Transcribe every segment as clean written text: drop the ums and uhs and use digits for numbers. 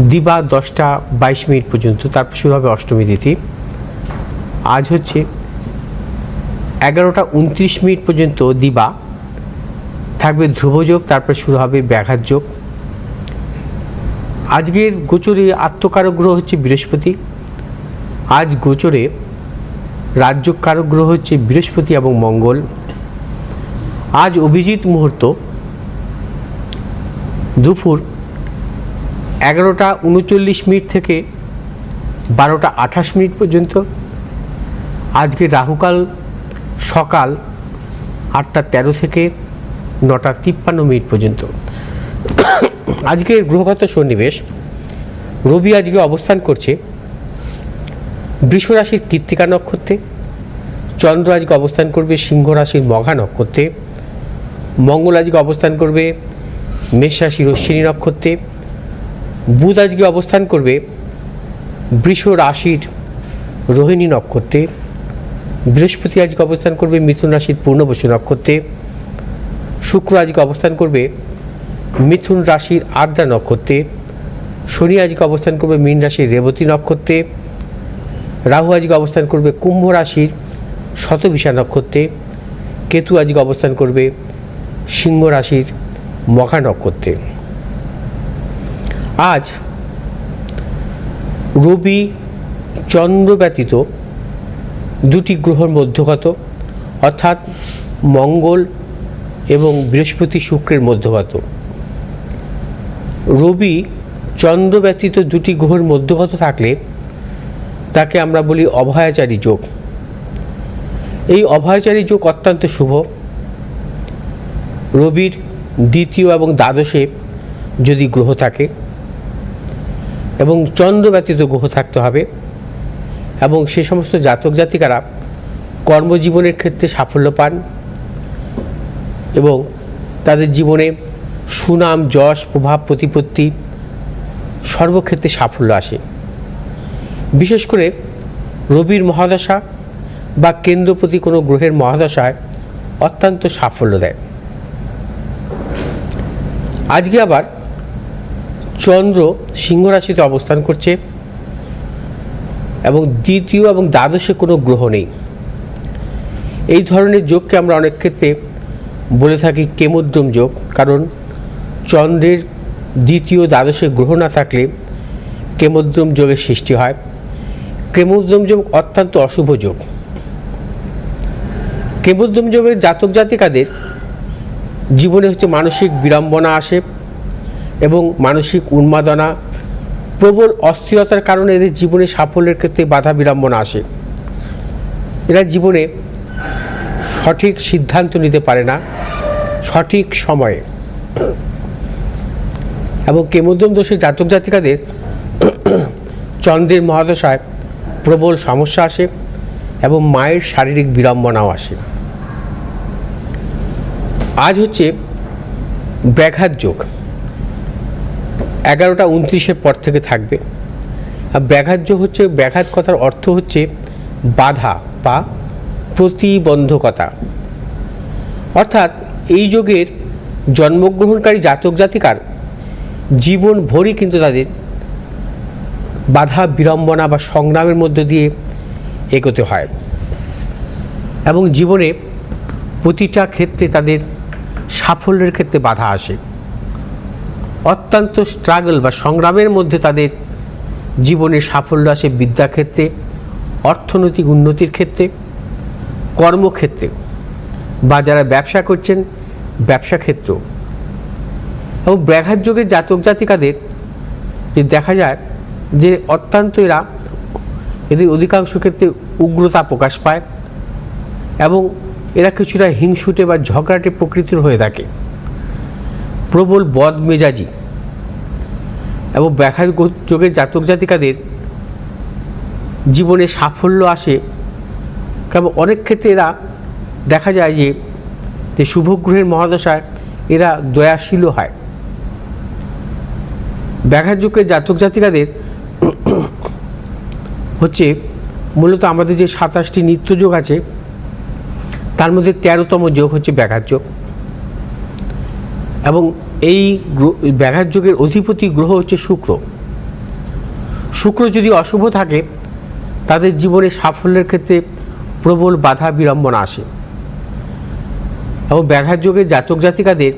দিবা 10টা 22 মিনিট পর্যন্ত, তারপর শুরু হবে অষ্টমী তিথি। আজ হচ্ছে 11টা 29 মিনিট পর্যন্ত দিবা, থাকবে ধ্রুবযোগ, তারপর শুরু হবে ব্যাঘাত যোগ। আজকের গোচরে আত্মকারক গ্রহ হচ্ছে বৃহস্পতি। আজ গোচরে রাজযোগ কারক গ্রহ হচ্ছে বৃহস্পতি এবং মঙ্গল। আজ অভিজিৎ মুহূর্ত দুপুর 11টা 39 মিনিট থেকে 12টা 28 মিনিট পর্যন্ত। আজকে রাহুকাল সকাল 8টা 13 থেকে 9টা 53 মিনিট পর্যন্ত। আজকের গ্রহগত সন্নিবেশ, রবি আজকে অবস্থান করছে বৃষ রাশির কৃত্তিকা নক্ষত্রে, চন্দ্র আজকে অবস্থান করবে সিংহ রাশির মঘা নক্ষত্রে, মঙ্গল আজকে অবস্থান করবে মেষ রাশির অশ্বিনী নক্ষত্রে, বুধ আজকে অবস্থান করবে বৃষ রাশির রোহিণী নক্ষত্রে, বৃহস্পতি আজকে অবস্থান করবে মিথুন রাশির পূর্ণবসু নক্ষত্রে, শুক্র আজকে অবস্থান করবে মিথুন রাশির আর্দ্রা নক্ষত্রে, শনি আজকে অবস্থান করবে মীন রাশির রেবতী নক্ষত্রে, রাহু আজকে অবস্থান করবে কুম্ভ রাশির শতভিষা নক্ষত্রে, কেতু আজকে অবস্থান করবে সিংহ রাশির মঘা নক্ষত্রে। আজ রবি চন্দ্র ব্যতীত দুটি গ্রহের মধ্যগত, অর্থাৎ মঙ্গল এবং বৃহস্পতি শুক্রের মধ্যগত। রবি চন্দ্র ব্যতীত দুটি গ্রহের মধ্যগত থাকলে তাকে আমরা বলি অভয়াচারী যোগ। এই অভয়াচারী যোগ অত্যন্ত শুভ। রবির দ্বিতীয় এবং দ্বাদশে যদি গ্রহ থাকে এবং চন্দ্র ব্যতীত গ্রহ থাকতে হবে, এবং সে সমস্ত জাতক জাতিকারা কর্মজীবনের ক্ষেত্রে সাফল্য পান এবং তাদের জীবনে সুনাম যশ প্রভাব প্রতিপত্তি সর্বক্ষেত্রে সাফল্য আসে। বিশেষ করে রবির মহাদশা বা কেন্দ্রপতি কোনো গ্রহের মহাদশায় অত্যন্ত সাফল্য দেয়। আজকে আবার চন্দ্র সিংহ রাশিতে অবস্থান করছে এবং দ্বিতীয় এবং দ্বাদশে কোনো গ্রহ নেই। এই ধরনের যোগকে আমরা অনেক ক্ষেত্রে বলে থাকি কেমোদ্রম যোগ, কারণ চন্দ্রের দ্বিতীয় দ্বাদশে গ্রহ না থাকলে কেমোদ্রম যোগের সৃষ্টি হয়। কেমোদ্রম যোগ অত্যন্ত অশুভ যোগ। কেমোদ্রম যোগের জাতক জাতিকাদের জীবনে হচ্ছে মানসিক বিড়ম্বনা আসে এবং মানসিক উন্মাদনা, প্রবল অস্থিরতার কারণে এদের জীবনে সাফল্যের ক্ষেত্রে বাধা বিড়ম্বনা আসে। এরা জীবনে সঠিক সিদ্ধান্ত নিতে পারে না সঠিক সময়ে, এবং কেমোদ্রম দোষের জাতক জাতিকাদের চন্দ্রের মহাদশায় প্রবল সমস্যা আসে এবং মায়ের শারীরিক বিড়ম্বনাও আসে। আজ হচ্ছে ব্যাঘাত যোগ, 11টা 29-এর পর থেকে থাকবে। আর ব্যাঘাত যোগ হচ্ছে, ব্যাঘাত কথার অর্থ হচ্ছে বাধা বা প্রতিবন্ধকতা। অর্থাৎ এই যোগের জন্মগ্রহণকারী জাতক জাতিকার জীবন ভরই কিন্তু তাদের বাধা বিড়ম্বনা বা সংগ্রামের মধ্য দিয়ে এগোতে হয়, এবং জীবনে প্রতিটা ক্ষেত্রে তাদের সাফল্যের ক্ষেত্রে বাধা আসে। অত্যন্ত স্ট্রাগল বা সংগ্রামের মধ্যে তাদের জীবনে সাফল্য আসে, বিদ্যাক্ষেত্রে, অর্থনৈতিক উন্নতির ক্ষেত্রে, কর্মক্ষেত্রে, বা যারা ব্যবসা করছেন ব্যবসা ক্ষেত্রেও। এবং ব্যাঘাত যোগের জাতক জাতিকাদের যে দেখা যায় যে অত্যন্ত এদের অধিকাংশ ক্ষেত্রে উগ্রতা প্রকাশ পায় এবং এরা কিছুটা হিংসুটে বা ঝগড়াটে প্রকৃতির হয়ে থাকে, প্রবল বদমেজাজি। এবং ব্যাঘাত যোগের জাতক জাতিকাদের জীবনে সাফল্য আসে, কারণ অনেক ক্ষেত্রে এরা দেখা যায় যে শুভগ্রহের মহাদশায় এরা দয়াশীলও হয়। ব্যাঘাত যোগের জাতক জাতিকাদের হচ্ছে মূলত আমাদের যে 27টি নিত্য যোগ আছে তার মধ্যে 13তম যোগ হচ্ছে ব্যাঘাত যোগ, এবং এই ব্যাঘাত যোগের অধিপতি গ্রহ হচ্ছে শুক্র। শুক্র যদি অশুভ থাকে তাদের জীবনে সাফল্যের ক্ষেত্রে প্রবল বাধা বিড়ম্বনা আসে। এবং ব্যাঘাত যোগে জাতক জাতিকাদের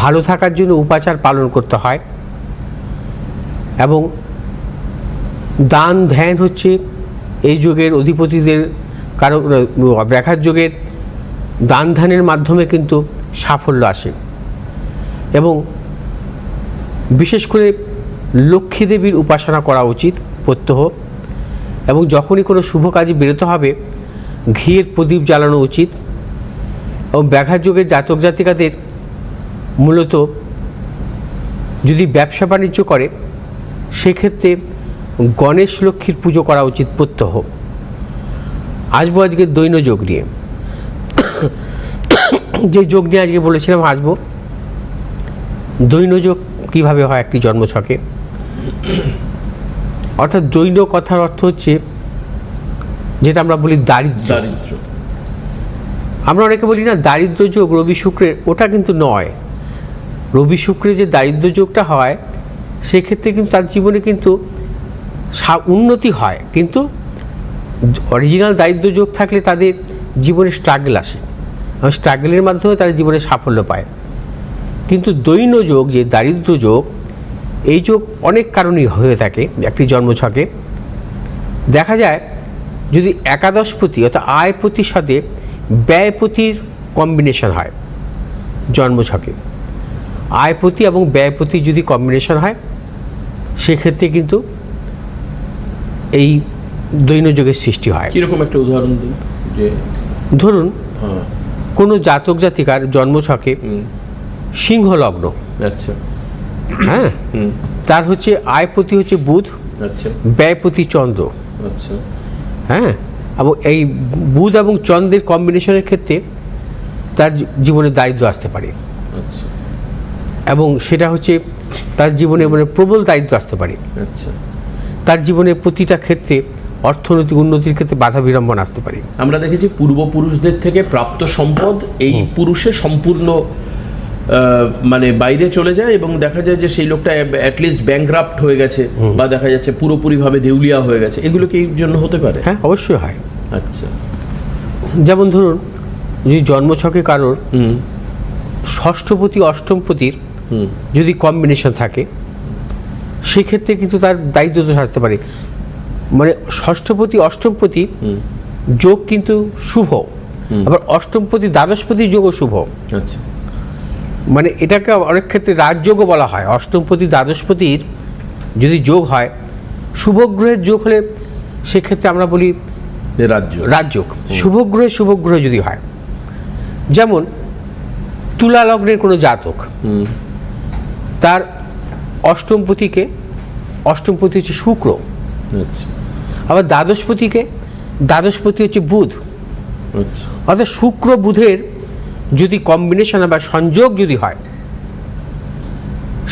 ভালো থাকার জন্য উপাচার পালন করতে হয় এবং দান ধ্যান হচ্ছে এই যুগের অধিপতিদের কারণ। ব্যাঘাত যোগের দান ধ্যানের মাধ্যমে কিন্তু সাফল্য আসে এবং বিশেষ করে লক্ষ্মী দেবীর উপাসনা করা উচিত প্রত্যহ। এবং যখনই কোনো শুভ কাজে বেরোতে হবে ঘিয়ের প্রদীপ জ্বালানো উচিত। এবং ব্যাঘাত যোগের জাতক জাতিকাদের মূলত যদি ব্যবসা বাণিজ্য করে সেক্ষেত্রে গণেশ লক্ষ্মীর পুজো করা উচিত প্রত্যহ। আসবো আজকে দৈন যোগ নিয়ে। যে যোগ নিয়ে আজকে বলেছিলাম আসবো, দৈন যোগ কীভাবে হয় একটি জন্মছকে। অর্থাৎ দৈন কথার অর্থ হচ্ছে যেটা আমরা বলি দারিদ্র্য। আমরা অনেকে বলি না দারিদ্র্য যোগ রবি শুক্রের, ওটা কিন্তু নয়। রবি শুক্রে যে দারিদ্র্য যোগটা হয় সেক্ষেত্রে কিন্তু তার জীবনে কিন্তু উন্নতি হয়, কিন্তু অরিজিনাল দারিদ্র্য যোগ থাকলে তাদের জীবনে স্ট্রাগল আসে, স্ট্রাগলের মাধ্যমে তারা জীবনে সাফল্য পায়। কিন্তু দৈন যোগ যে দারিদ্র্য যোগ, এই যোগ অনেক কারণেই হয়ে থাকে একটি জন্মছকে। দেখা যায় যদি একাদশপতি অর্থাৎ আয়পতির সাথে ব্যয়পতির কম্বিনেশন হয় জন্মছকে, আয়পতি এবং ব্যয়পতি যদি কম্বিনেশন হয় সেক্ষেত্রে কিন্তু এই দৈন যোগের সৃষ্টি হয়। কীরকম একটা উদাহরণ দিন। যে ধরুন কোনো জাতক জাতিকার জন্মছকে সিংহ লগ্ন, আচ্ছা, হ্যাঁ, তার হচ্ছে আয়পতি হচ্ছে বুধ, আচ্ছা, ব্যয়পতি চন্দ্র, আচ্ছা, হ্যাঁ, এবং এই বুধ এবং চন্দ্রের কম্বিনেশনের ক্ষেত্রে তার জীবনে দারিদ্র্য আসতে পারে। আচ্ছা, এবং সেটা হচ্ছে তার জীবনে মানে প্রবল দারিদ্র্য আসতে পারে। আচ্ছা, তার জীবনে প্রতিটা ক্ষেত্রে অর্থনৈতিক উন্নতির ক্ষেত্রে বাধা বিড়ম্বনা আসতে পারে। আমরা দেখেছি পূর্বপুরুষদের থেকে প্রাপ্ত সম্পদ এই পুরুষের সম্পূর্ণ মানে বাইরে চলে যায় এবং দেখা যায় যে সেই লোকটা অ্যাটলিস্ট ব্যাংক্রাফট হয়ে গেছে বা দেখা যাচ্ছে পুরোপুরিভাবে দেউলিয়া হয়ে গেছে। এগুলো কি এই জন্য হতে পারে? হ্যাঁ, অবশ্যই হয়। আচ্ছা, যেমন ধরুন যদি জন্মছকে কারোর ষষ্ঠপতি অষ্টমপতির যদি কম্বিনেশন থাকে সেক্ষেত্রে কিন্তু তার দারিদ্র্য দোষ আসতে পারে। মানে ষষ্ঠপতি অষ্টমপতি যোগ কিন্তু শুভ, আবার অষ্টমপতি দ্বাদশপতি যোগও শুভ। আচ্ছা, মানে এটাকে অনেক ক্ষেত্রে রাজযোগও বলা হয়। অষ্টমপতি দ্বাদশপতির যদি যোগ হয়, শুভগ্রহের যোগ হলে সেক্ষেত্রে আমরা বলি রাজযোগ। শুভগ্রহে যদি হয়, যেমন তুলা লগ্নের কোনো জাতক, তার অষ্টমপতি হচ্ছে শুক্র, আবার দ্বাদশপতি হচ্ছে বুধ। অর্থাৎ শুক্র বুধের যদি কম্বিনেশন বা সংযোগ যদি হয়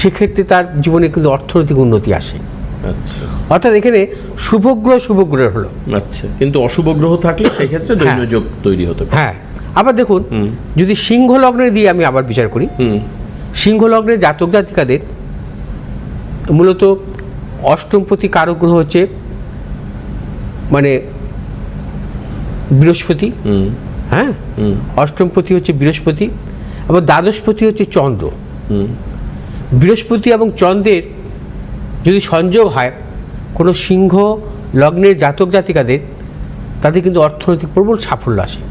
সেক্ষেত্রে তার জীবনে কিন্তু অর্থনৈতিক উন্নতি আসে। আচ্ছা, অর্থাৎ এখানে শুভগ্রহের হলো। আচ্ছা, কিন্তু অশুভ গ্রহ থাকলে সেক্ষেত্রে দৈন যোগ তৈরি হতে পারে। হ্যাঁ, আবার দেখুন যদি সিংহ লগ্নের দিয়ে আমি আবার বিচার করি, সিংহ লগ্নের জাতক জাতিকাদের মূলত অষ্টমপতি কারক গ্রহ হচ্ছে মানে বৃহস্পতি, হ্যাঁ, অষ্টমপতি হচ্ছে বৃহস্পতি, আবার দ্বাদশপতি হচ্ছে চন্দ্র। বৃহস্পতি এবং চন্দ্রের যদি সংযোগ হয় কোনো সিংহ লগ্নের জাতক জাতিকাদের, তাদের কিন্তু অর্থনৈতিক প্রবল সাফল্য আসে।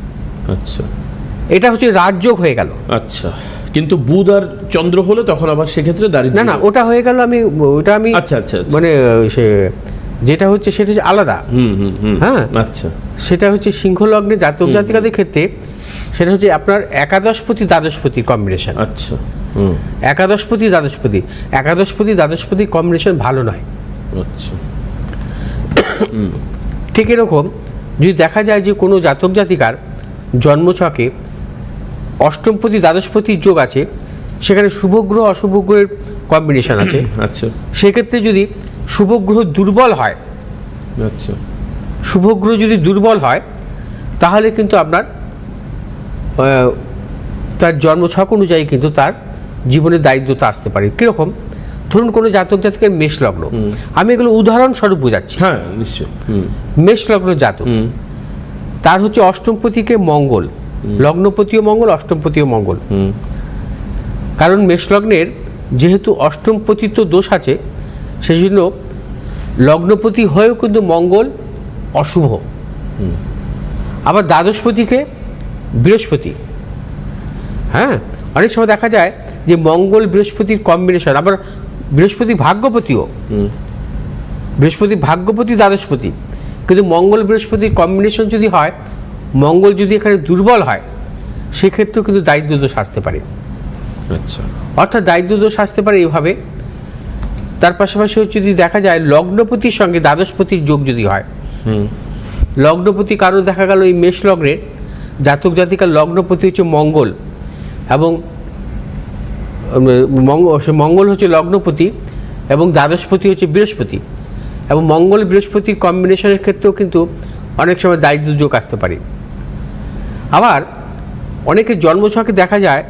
আচ্ছা, এটা হচ্ছে রাজযোগ হয়ে গেল। আচ্ছা, কিন্তু বুধ আর চন্দ্র হলে তখন আবার সেক্ষেত্রে দারিদ্র্য। না, ওটা হয়ে গেল। আমি আচ্ছা, মানে সে যেটা হচ্ছে সেটা হচ্ছে আলাদা। হ্যাঁ, আচ্ছা, সেটা হচ্ছে সিংহ লগ্নে জাতক জাতিকাদের ক্ষেত্রে সেটা হচ্ছে আপনার একাদশপতি দ্বাদশপতি কম্বিনেশন। আচ্ছা, একাদশপতি দ্বাদশপতি কম্বিনেশন ভালো নয়। আচ্ছা, ঠিক এরকম যদি দেখা যায় যে কোনো জাতক জাতিকার জন্মছকে অষ্টমপতি দ্বাদশপতির যোগ আছে, সেখানে শুভগ্রহ অশুভগ্রহের কম্বিনেশন আছে। আচ্ছা, সেক্ষেত্রে যদি শুভগ্রহ দুর্বল হয়, আচ্ছা, শুভগ্রহ যদি দুর্বল হয় তাহলে কিন্তু আপনার তার জন্মছক অনুযায়ী কিন্তু তার জীবনে দারিদ্রতা আসতে পারে। কীরকম? ধরুন কোনো জাতক জাতিকের মেষ লগ্ন, আমি এগুলো উদাহরণস্বরূপ বোঝাচ্ছি। হ্যাঁ নিশ্চয়। মেষ লগ্ন জাতক, তার হচ্ছে অষ্টমপতিকে মঙ্গল, লগ্নপতিও মঙ্গল, অষ্টমপতিও মঙ্গল। কারণ মেষ লগ্নের যেহেতু অষ্টমপতিত্ব দোষ আছে, সেই জন্য লগ্নপতি হয়েও কিন্তু মঙ্গল অশুভ। আবার দ্বাদশপতিকে বৃহস্পতি, হ্যাঁ অনেক সময় দেখা যায় যে মঙ্গল বৃহস্পতির কম্বিনেশন, আবার বৃহস্পতি ভাগ্যপতিও, বৃহস্পতি ভাগ্যপতি দ্বাদশপতি, কিন্তু মঙ্গল বৃহস্পতির কম্বিনেশন যদি হয়, মঙ্গল যদি এখানে দুর্বল হয়, সেক্ষেত্রেও কিন্তু দারিদ্র দোষ আসতে পারে। আচ্ছা, অর্থাৎ দারিদ্র দোষ আসতে পারে এইভাবে। তার পাশাপাশি যদি দেখা যায় লগ্নপতির সঙ্গে দ্বাদশপতির যোগ যদি হয়, লগ্নপতি কারো দেখা গেল এই মেষ লগ্নের জাতক জাতিকার লগ্নপতি হচ্ছে মঙ্গল, এবং মঙ্গল হচ্ছে লগ্নপতি এবং দ্বাদশপতি হচ্ছে বৃহস্পতি, এবং মঙ্গল বৃহস্পতির কম্বিনেশনের ক্ষেত্রেও কিন্তু অনেক সময় দারিদ্র যোগ আসতে পারে। আবার অনেকের জন্মছকে দেখা যায়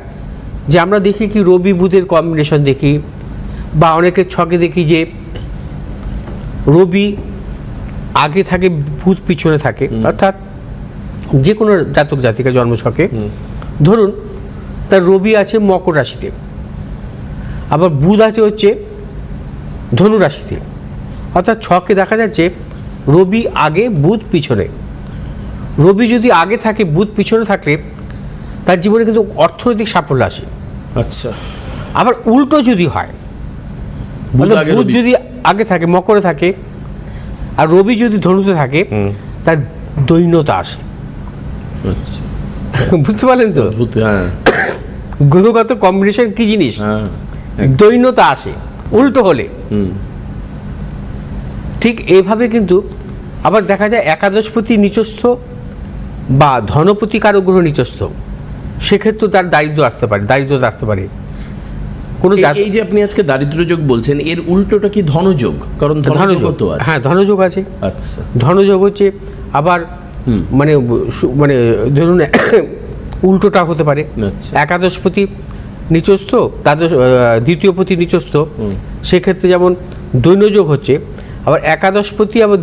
যে আমরা দেখি কি রবি বুধের কম্বিনেশন দেখি, বা অনেকের ছকে দেখি যে রবি আগে থাকে বুধ পিছনে থাকে। অর্থাৎ যে কোনো জাতক জাতিকা জন্মছকে ধরুন তার রবি আছে মকর রাশিতে, আবার বুধ আছে হচ্ছে ধনু রাশিতে। অর্থাৎ ছকে দেখা যাচ্ছে রবি আগে বুধ পিছনে। রবি যদি আগে থাকে বুধ পিছনে থাকলে তার জীবনে কিন্তু অর্থনৈতিক সাফল্য আসে। আচ্ছা, আবার উল্টো যদি হয়, বুধ যদি আগে থাকে মকরে থাকে আর রবি যদি ধনুতে থাকে, তার দৈন্যতা আসে। আচ্ছা, বুঝতে পারলেন তো গ্রহগত কম্বিনেশন কি জিনিস? দৈন্যতা আসে উল্টো হলে। ঠিক এইভাবে কিন্তু আবার দেখা যায় একাদশপতি নিচস্থ বা ধনপতি কারো গ্রহ নিচস্থ, সেক্ষেত্রে তার দারিদ্র আসতে পারে, দারিদ্রতা আসতে পারে। কোনো এই যে আপনি আজকে দারিদ্র যোগ বলছেন, এর উল্টোটা কি ধনযোগ? কারণ ধনযোগ তো আছে। হ্যাঁ, ধনযোগ আছে। আচ্ছা, ধনযোগ হচ্ছে আবার মানে মানে ধরুন উল্টোটা হতে পারে। একাদশপতি নিচস্থ, দ্বিতীয়পতি নিচস্থ, সেক্ষেত্রে যেমন দৈন্যযোগ হচ্ছে। আবার একাদশপতি আবার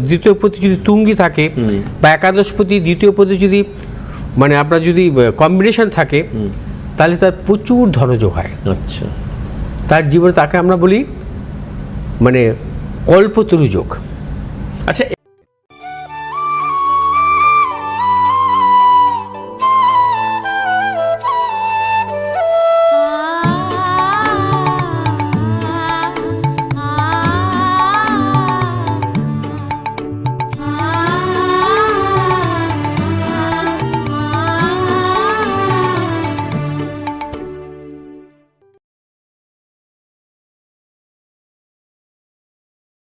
দ্বিতীয়পতি যদি তুঙ্গি থাকে, বা একাদশপতি দ্বিতীয়পতি যদি মানে আপনার যদি কম্বিনেশন থাকে, তাহলে তার প্রচুর ধনযোগ হয়। আচ্ছা, তার জীবনে তাকে আমরা বলি মানে কল্পতরু যোগ। আচ্ছা।